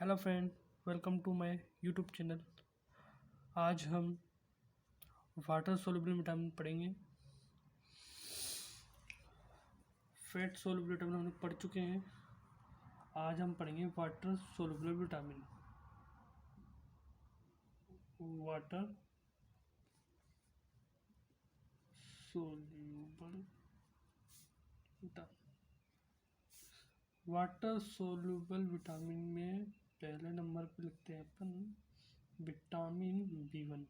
Hello friend, welcome to my YouTube channel. आज हम water soluble vitamin पढ़ेंगे। Fat soluble vitamin हम लोग पढ़ चुके हैं। आज हम पढ़ेंगे water soluble vitamin. Water soluble vitamin. Water soluble vitamin में पहले नंबर पे लिखते हैं अपन विटामिन B1।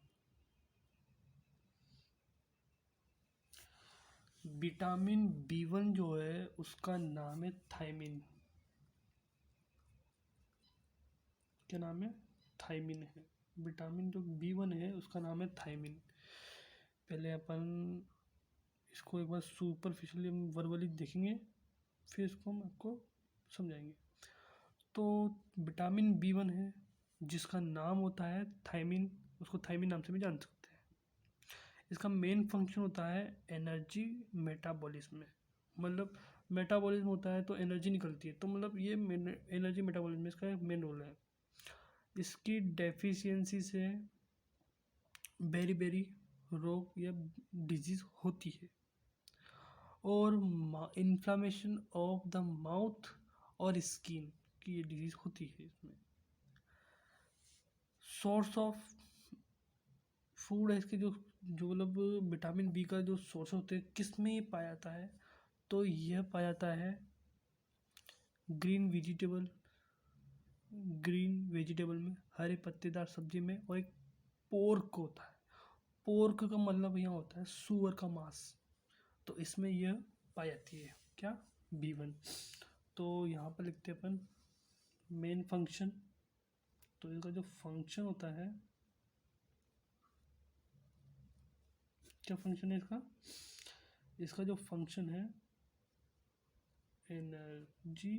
विटामिन B1 जो है उसका नाम है थायमिन। क्या नाम है? थायमिन है। विटामिन जो B1 है उसका नाम है थायमिन। पहले अपन इसको एक बार सुपरफिशियली वर्बली देखेंगे, फिर इसको हम आपको समझाएंगे। तो विटामिन B1 है जिसका नाम होता है थायमिन, उसको थायमिन नाम से भी जान सकते हैं। इसका मेन फंक्शन होता है एनर्जी मेटाबॉलिज्म में, मतलब मेटाबॉलिज्म होता है तो एनर्जी निकलती है, तो मतलब ये एनर्जी मेटाबॉलिज्म में इसका मेन रोल है। इसकी डेफिशिएंसी से बेरी बेरी रोग या डिजीज होती है, और इन्फ्लामेशन ऑफ द माउथ और स्किन की ये डिजीज होती है। इसमें सोर्स ऑफ फूड है इसके, जो जो मतलब विटामिन बी का जो सोर्स होते हैं किस में ये पाया जाता है, तो यह पाया जाता है ग्रीन वेजिटेबल में, हरे पत्तेदार सब्जी में, और एक पोर्क होता है। पोर्क का मतलब यहाँ होता है सुअर का मांस, तो इसमें यह पाई जाती है क्या? B1। तो यहाँ पर लिखते हैं अपन मेन फंक्शन। तो इसका जो फंक्शन होता है, क्या फंक्शन है इसका? इसका जो फंक्शन है एनर्जी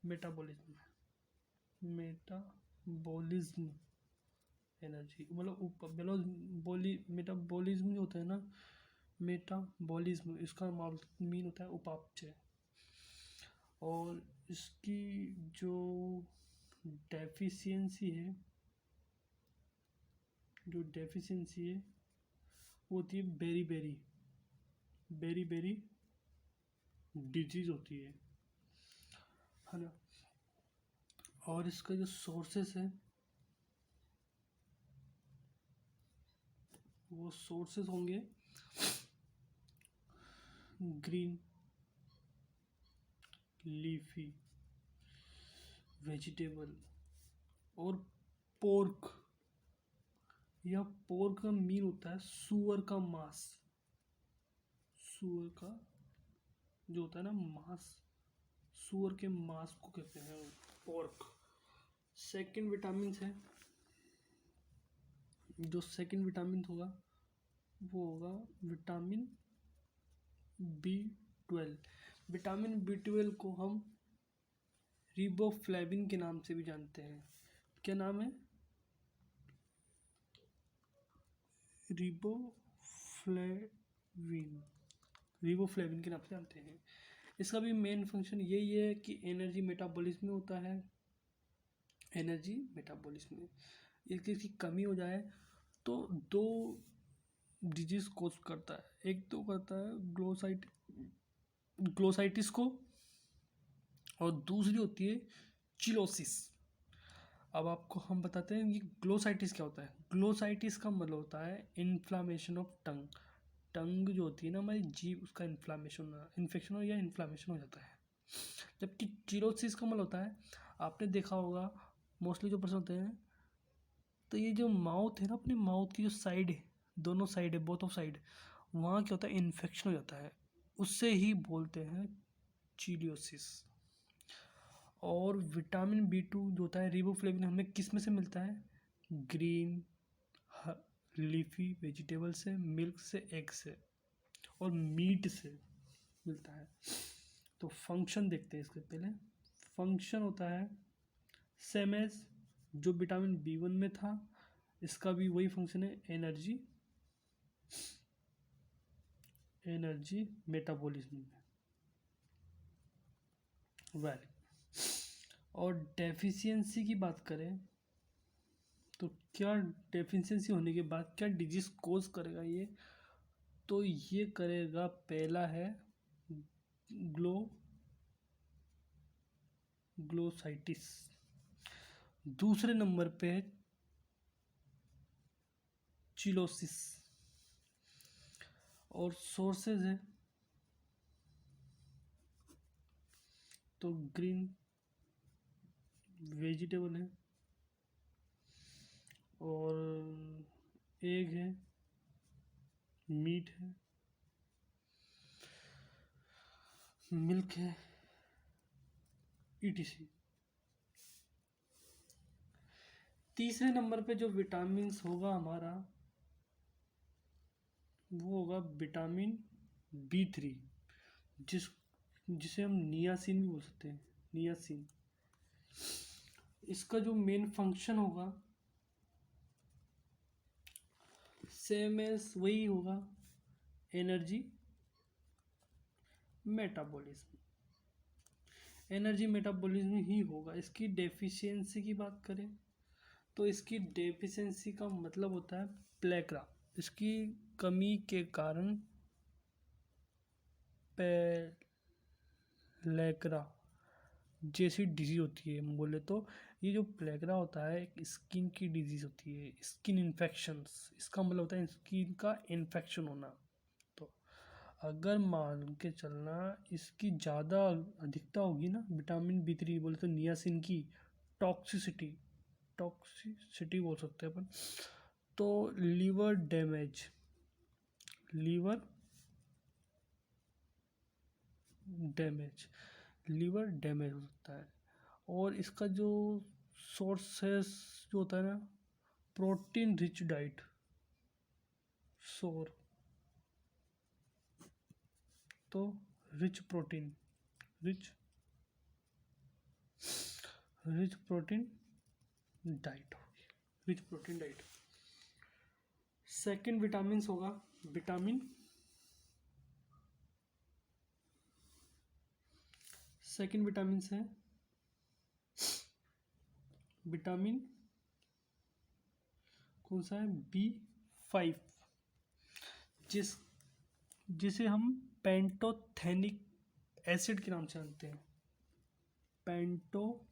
मेटाबॉलिज्म। एनर्जी मतलब मेटाबॉलिज्म जो होता है ना, मेटाबॉलिज्म इसका मीन होता है उपापचय। और इसकी जो डेफिशिएंसी है वो होती है बेरी बेरी डिजीज होती है ना। और इसका जो सोर्सेस है वो सोर्सेस होंगे ग्रीन लीफी वेजिटेबल और पोर्क। यह पोर्क का मीन होता है सुअर का मांस। सुअर का जो होता है ना मांस, सुअर के मांस को कहते हैं पोर्क। सेकंड विटामिन है, जो सेकंड विटामिन होगा वो होगा विटामिन B12। विटामिन B12 को हम रिबोफ्लेविन के नाम से भी जानते हैं। क्या नाम है? रिबोफ्लेविन के नाम से जानते हैं। इसका भी मेन फंक्शन यही है कि एनर्जी मेटाबॉलिज्म में होता है। एनर्जी मेटाबॉलिज्म में इसकी कमी हो जाए तो दो डिजीज कोज करता है। एक तो करता है ग्लोसाइटिस को, और दूसरी होती है चिलोसिस। अब आपको हम बताते हैं ये ग्लोसाइटिस क्या होता है। ग्लोसाइटिस का मतलब होता है इन्फ्लामेशन ऑफ टंग। टंग जो होती है ना हमारी जीभ, उसका इन्फेक्शन या इन्फ्लामेशन हो जाता है। जबकि चिलोसिस का मतलब होता है, आपने देखा होगा मोस्टली जो पर्सन होते हैं, तो ये जो माउथ है ना, अपने माउथ की जो साइड है, दोनों साइड है, बोथ ऑफ साइड, वहाँ क्या होता है इन्फेक्शन हो जाता है, उससे ही बोलते हैं चिलियोसिस। और विटामिन B2 जो होता है रिबोफ्लेविन हमें किस में से मिलता है? ग्रीन लीफी वेजिटेबल से, मिल्क से, एग से और मीट से मिलता है। तो फंक्शन देखते हैं इसके पहले। फंक्शन होता है सेम एज जो विटामिन B1 में था, इसका भी वही फंक्शन है, एनर्जी मेटाबॉलिज्म में। वेल, और डेफिशिएंसी की बात करें तो क्या डेफिशिएंसी होने के बाद क्या डिजीज कोज करेगा ये, तो ये करेगा, पहला है ग्लोसाइटिस, दूसरे नंबर पे है चिलोसिस, और सोर्सेज है तो ग्रीन वेजिटेबल है, और एग है, मीट है, मिल्क है, ईटीसी। तीसरे नंबर पे जो विटामिन्स होगा हमारा वो होगा विटामिन B3, जिसे हम नियासिन भी बोल सकते हैं, नियासिन। इसका जो मेन फंक्शन होगा सेम एज वही होगा, एनर्जी मेटाबॉलिज्म, एनर्जी मेटाबॉलिज्म ही होगा। इसकी डेफिशिएंसी की बात करें तो इसकी डेफिशिएंसी का मतलब होता है प्लेक्रा, इसकी कमी के कारण प्लेक्रा जैसी डिजीज होती है। हम बोले तो ये जो प्लेक्रा होता है एक स्किन की डिजीज होती है, स्किन इन्फेक्शंस, इसका मतलब होता है स्किन का इन्फेक्शन होना। तो अगर मान के चलना इसकी ज़्यादा अधिकता होगी ना विटामिन B3, बोले तो नियासिन की टॉक्सिसिटी, टॉक्सिसिटी बोल सकते हैं अपन, तो liver damage, liver damage, liver damage हो सकता है। और इसका जो सोर्सेस जो होता है ना, प्रोटीन रिच डाइट, सोर, तो rich protein, rich rich protein diet होगी, rich protein diet. Second vitamin होगा विटामिन, सेकंड विटामिन है विटामिन कौन सा है, B5, जिसे हम पेंटोथेनिक एसिड के नाम से जानते हैं, पेंटोथेनिक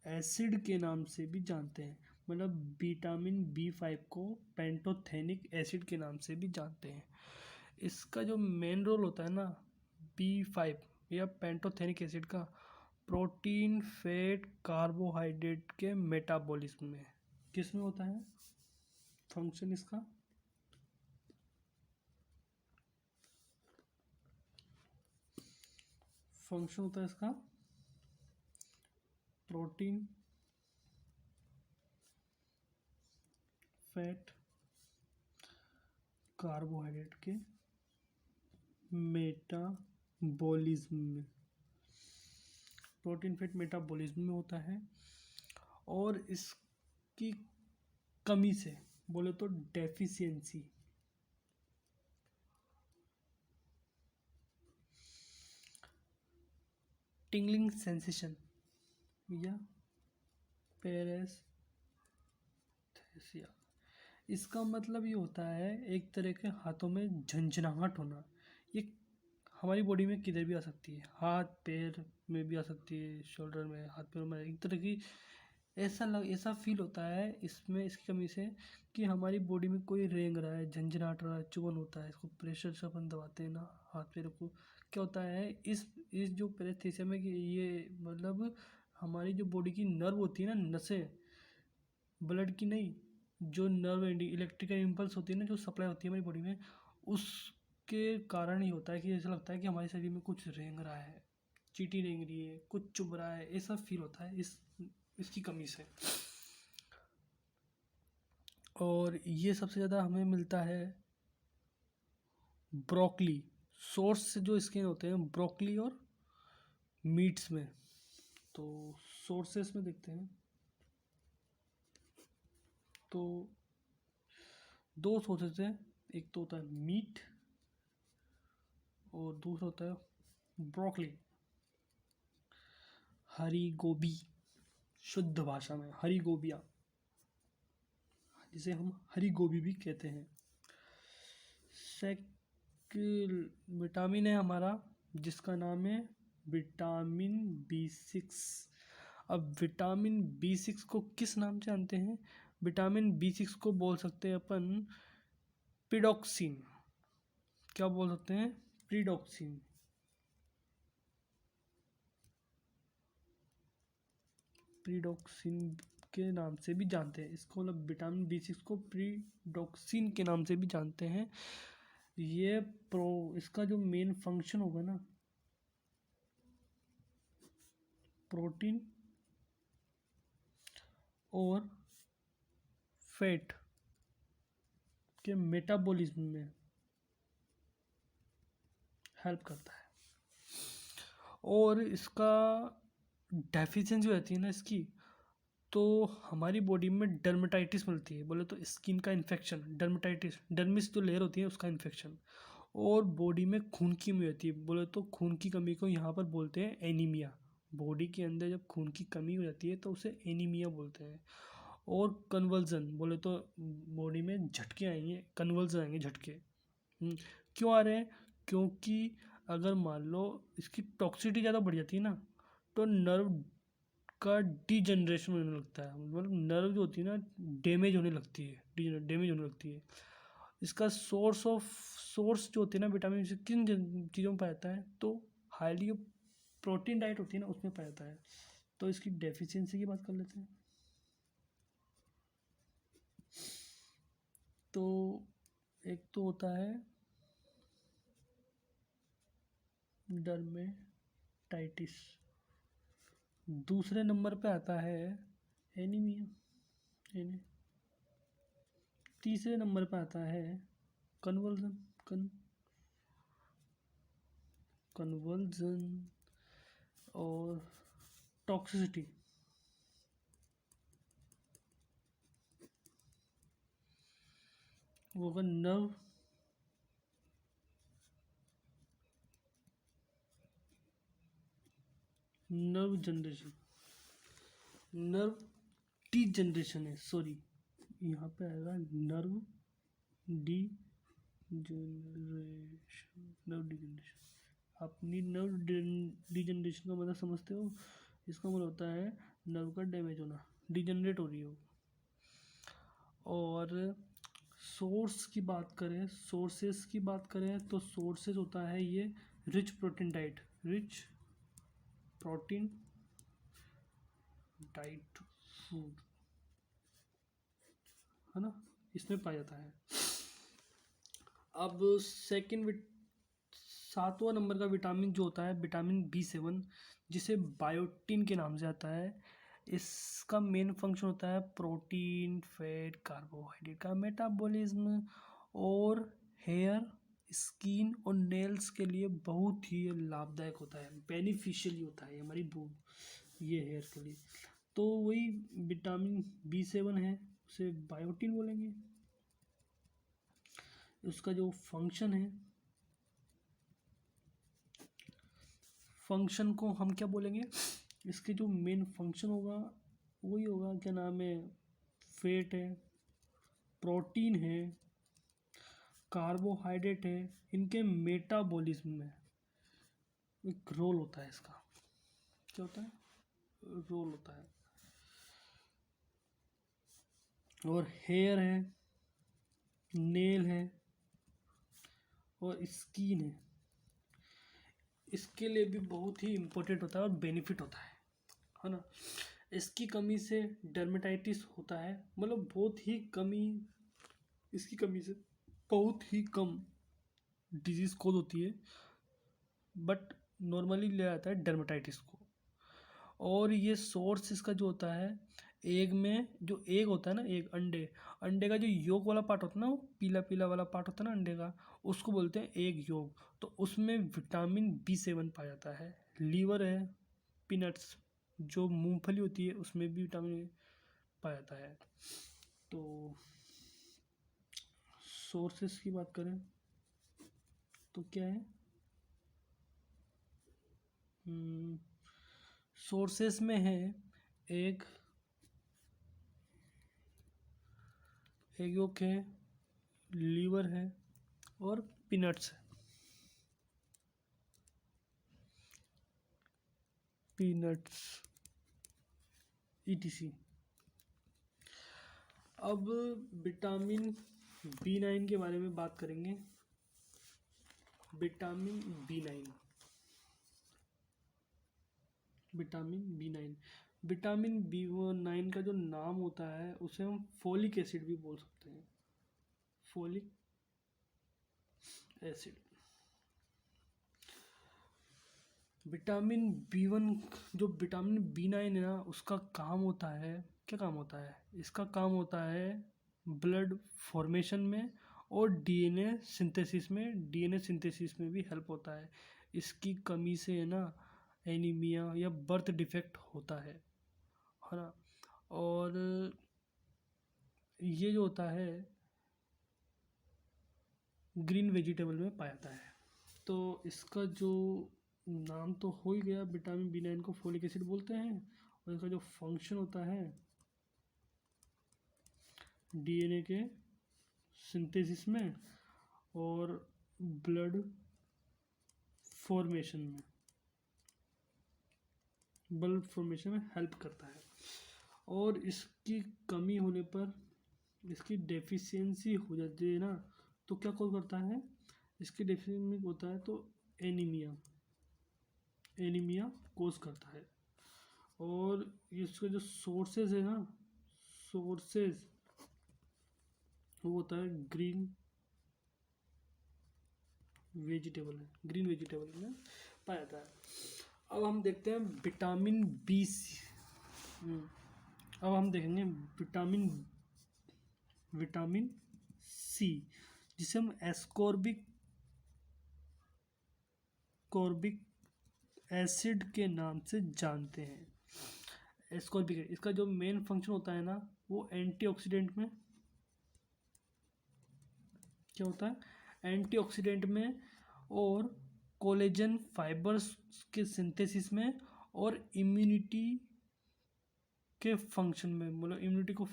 एसिड के नाम से भी जानते हैं, मतलब विटामिन B5 को पेंटोथेनिक एसिड के नाम से भी जानते हैं। इसका जो मेन रोल होता है ना B5 या पेंटोथेनिक एसिड का, प्रोटीन फैट कार्बोहाइड्रेट के मेटाबॉलिज्म में, किस में होता है फंक्शन इसका, फंक्शन होता है इसका प्रोटीन फैट कार्बोहाइड्रेट के मेटाबॉलिज्म में, प्रोटीन फैट मेटाबॉलिज्म में होता है। और इसकी कमी से बोले तो डेफिशिएंसी, टिंगलिंग सेंसेशन या पैरेस्थेसिया, इसका मतलब ये होता है एक तरह के हाथों में झंझनाहट होना। ये हमारी बॉडी में किधर भी आ सकती है, हाथ पैर में भी आ सकती है, शोल्डर में, हाथ पैर में, एक तरह की ऐसा फील होता है इसमें, इसकी कमी से कि हमारी बॉडी में कोई रेंग रहा है, झंझनाहट रहा है, चुभन होता है। इसको प्रेशर से अपन दबाते हैं ना हाथ पैर को, क्या होता है इस जो पैरेस्थेसिया में कि ये मतलब हमारी जो बॉडी की नर्व होती है ना, नसें, ब्लड की नहीं, जो नर्व इलेक्ट्रिकल इम्पल्स होती है ना, जो सप्लाई होती है हमारी बॉडी में, उसके कारण ही होता है कि ऐसा लगता है कि हमारे शरीर में कुछ रेंग रहा है, चींटी रेंग रही है, कुछ चुभ रहा है, ऐसा फील होता है इसकी कमी से। और ये सबसे ज़्यादा हमें मिलता है ब्रोकली, सोर्स जो इसके होते हैं ब्रोकली और मीट्स में। तो सोर्सेस में देखते हैं तो दो सोर्सेस हैं, एक तो होता है मीट और दूसरा होता है ब्रोकली। हरी गोभी, शुद्ध भाषा में हरी गोबिया, जिसे हम हरी गोभी भी कहते हैं। विटामिन है हमारा जिसका नाम है विटामिन B6। अब विटामिन B6 को किस नाम से जानते हैं? विटामिन B6 को बोल सकते हैं अपन पिडॉक्सिन। क्या बोल सकते हैं? पिडॉक्सिन। पिडॉक्सिन के नाम से भी जानते हैं इसको, मतलब विटामिन B6 को पिडॉक्सिन के नाम से भी जानते हैं। ये इसका जो मेन फंक्शन होगा ना, प्रोटीन और फैट के मेटाबॉलिज्म में हेल्प करता है। और इसका डेफिशिएंसी जो रहती है ना इसकी, तो हमारी बॉडी में डर्मेटाइटिस मिलती है, बोले तो स्किन का इन्फेक्शन, डर्मेटाइटिस, डर्मिस जो लेयर होती है उसका इन्फेक्शन, और बॉडी में खून की कमी होती है, बोले तो खून की कमी को यहाँ पर बोलते हैं एनीमिया। बॉडी के अंदर जब खून की कमी हो जाती है तो उसे एनीमिया बोलते हैं। और कन्वर्जन, बोले तो बॉडी में झटके आएंगे, कन्वर्जन आएंगे, झटके। क्यों आ रहे हैं? क्योंकि अगर मान लो इसकी टॉक्सिसिटी ज़्यादा बढ़ जाती है ना, तो नर्व का डिजनरेशन होने लगता है, मतलब नर्व जो होती है ना डैमेज होने लगती है, डैमेज होने लगती है। इसका सोर्स जो होती है ना विटामिन से किन चीज़ों में पाया जाता है? तो हाईली प्रोटीन डाइट होती है ना उसमें पाया जाता है। तो इसकी डेफिशिएंसी की बात कर लेते हैं। तो एक तो होता है डर्मेटाइटिस, दूसरे नंबर पे आता है एनीमिया, तीसरे नंबर पे आता है कन्वर्जन, कन्वर्जन और टॉक्सिसिटी। वो होगा nerve generation, nerve D generation है, सॉरी यहाँ पे आएगा nerve D generation, nerve D generation. अपनी नर्व डी जनरेशन का मतलब समझते हो? इसका मतलब होता है नर्व का डैमेज होना, डिजनरेट हो रही हो। और सोर्स की बात करें, सोर्सेस की बात करें तो सोर्सेस होता है ये rich protein diet, rich protein diet food, है ना, इसमें पाया जाता है। अब सातवां नंबर का विटामिन जो होता है विटामिन B7, जिसे बायोटिन के नाम से आता है। इसका मेन फंक्शन होता है प्रोटीन, फैट, कार्बोहाइड्रेट का मेटाबॉलिज्म, और हेयर, स्किन और नेल्स के लिए बहुत ही लाभदायक होता है, बेनिफिशियल होता है हमारी ये हेयर के लिए। तो वही विटामिन B7 है, उसे बायोटिन बोलेंगे। उसका जो फंक्शन है, फंक्शन को हम क्या बोलेंगे? इसके जो मेन फंक्शन होगा वही होगा, क्या नाम है, फैट है, प्रोटीन है, कार्बोहाइड्रेट है, इनके मेटाबॉलिज्म में एक रोल होता है इसका। क्या होता है? रोल होता है। और हेयर है, नेल है और स्किन इसके लिए भी बहुत ही इम्पोर्टेंट होता है और बेनिफिट होता है ना। इसकी कमी से डर्मेटाइटिस होता है, मतलब बहुत ही कमी, इसकी कमी से बहुत ही कम डिजीज़ कॉज होती है, बट नॉर्मली ले आता है डर्मेटाइटिस को। और ये सोर्स इसका जो होता है, एग में जो एग होता है ना, एग, अंडे का जो योक वाला पार्ट होता है ना, वो पीला पीला वाला पार्ट होता है ना अंडे का, उसको बोलते हैं एग योक। तो उसमें विटामिन B7 पाया जाता है। लीवर है, पीनट्स, जो मूंगफली होती है उसमें भी विटामिन पाया जाता है। तो सोर्सेस की बात करें तो क्या है, सोर्सेस में है एग, एग योक है, लीवर है और पीनट्स है, पीनट्स etc। अब विटामिन B9 के बारे में बात करेंगे। Vitamin B9, vitamin B9, vitamin B9 का जो नाम होता है उसे हम फोलिक एसिड भी बोल सकते हैं, फोलिक एसिड। विटामिन B1, जो विटामिन B9 है ना, उसका काम होता है, क्या काम होता है, इसका काम होता है ब्लड फॉर्मेशन में और डीएनए सिंथेसिस में भी हेल्प होता है। इसकी कमी से है ना एनीमिया या बर्थ डिफेक्ट होता है ना। और ये जो होता है ग्रीन वेजिटेबल में पाया जाता है। तो इसका जो नाम तो हो ही गया, विटामिन B9 को फोलिक एसिड बोलते हैं, और इसका जो फंक्शन होता है डीएनए के सिंथेसिस में और ब्लड फॉर्मेशन में हेल्प करता है। और इसकी कमी होने पर, इसकी डेफिशिएंसी हो जाती है ना, तो क्या कॉज करता है, इसकी डेफिशिएंसी होता है तो एनीमिया कोज करता है। और इसके जो सोर्सेज है ना, सोर्सेज वो होता है ग्रीन वेजिटेबल में पाया जाता है। अब हम देखते हैं विटामिन बी सी। अब हम देखेंगे विटामिन सी, जिसे हम एस्कॉर्बिक एसिड के नाम से जानते हैं। एस्कॉर्बिक, इसका जो मेन फंक्शन होता है ना, वो एंटीऑक्सीडेंट में क्या होता है, एंटीऑक्सीडेंट में और कोलेजन फाइबर्स के सिंथेसिस में और इम्यूनिटी के फंक्शन में, मतलब इम्यूनिटी को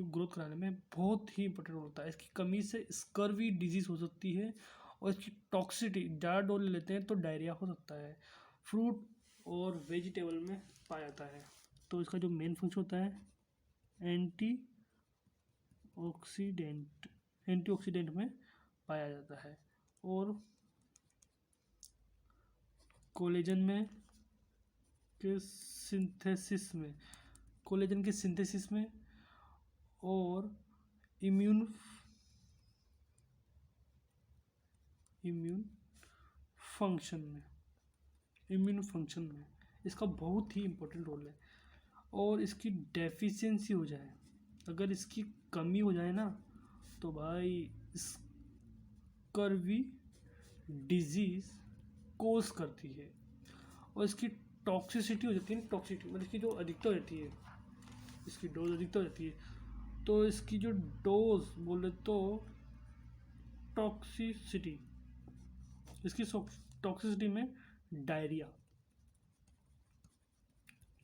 ग्रोथ कराने में बहुत ही इंपॉर्टेंट होता है। इसकी कमी से स्कर्वी डिजीज हो सकती है और इसकी टॉक्सिटी, ज़्यादा डोज लेते हैं तो डायरिया हो सकता है। फ्रूट और वेजिटेबल में पाया जाता है। तो इसका जो मेन फंक्शन होता है एंटीऑक्सीडेंट में पाया जाता है और कोलेजन के सिंथेसिस में और इम्यून फंक्शन में इसका बहुत ही इम्पोर्टेंट रोल है। और इसकी डेफिशिएंसी हो जाए, अगर इसकी कमी हो जाए ना, तो भाई स्कर्वी डिजीज कोज करती है। और इसकी टॉक्सिसिटी हो जाती है, मतलब इसकी जो अधिकता हो जाती है, इसकी डोज अधिकता हो जाती है, तो इसकी जो डोज बोले तो टॉक्सिसिटी, इसकी टॉक्सिसिटी में डायरिया,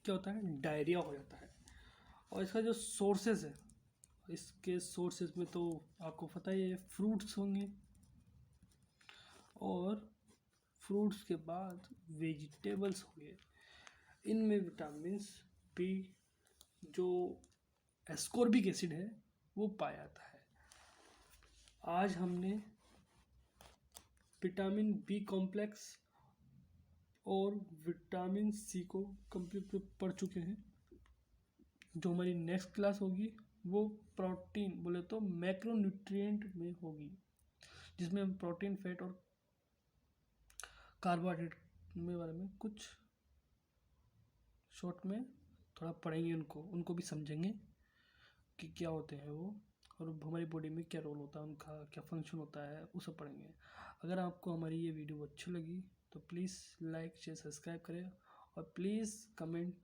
क्या होता है, डायरिया हो जाता है। और इसका जो सोर्सेज है, इसके सोर्सेज में तो आपको पता ही है, फ्रूट्स होंगे और फ्रूट्स के बाद वेजिटेबल्स होंगे। इनमें विटामिन बी, जो एस्कॉर्बिक एसिड है, वो पाया जाता है। आज हमने विटामिन बी कॉम्प्लेक्स और विटामिन सी को कंप्लीट पढ़ चुके हैं। जो हमारी नेक्स्ट क्लास होगी वो प्रोटीन बोले तो मैक्रोन्यूट्रिएंट में होगी, जिसमें हम प्रोटीन, फैट और कार्बोहाइड्रेट में बारे में कुछ शॉर्ट में थोड़ा पढ़ेंगे, उनको भी समझेंगे कि क्या होते हैं वो, और हमारी बॉडी में क्या रोल होता है, उनका क्या फंक्शन होता है, वो सब पढ़ेंगे। अगर आपको हमारी ये वीडियो अच्छी लगी तो प्लीज़ लाइक शेयर सब्सक्राइब करें और प्लीज़ कमेंट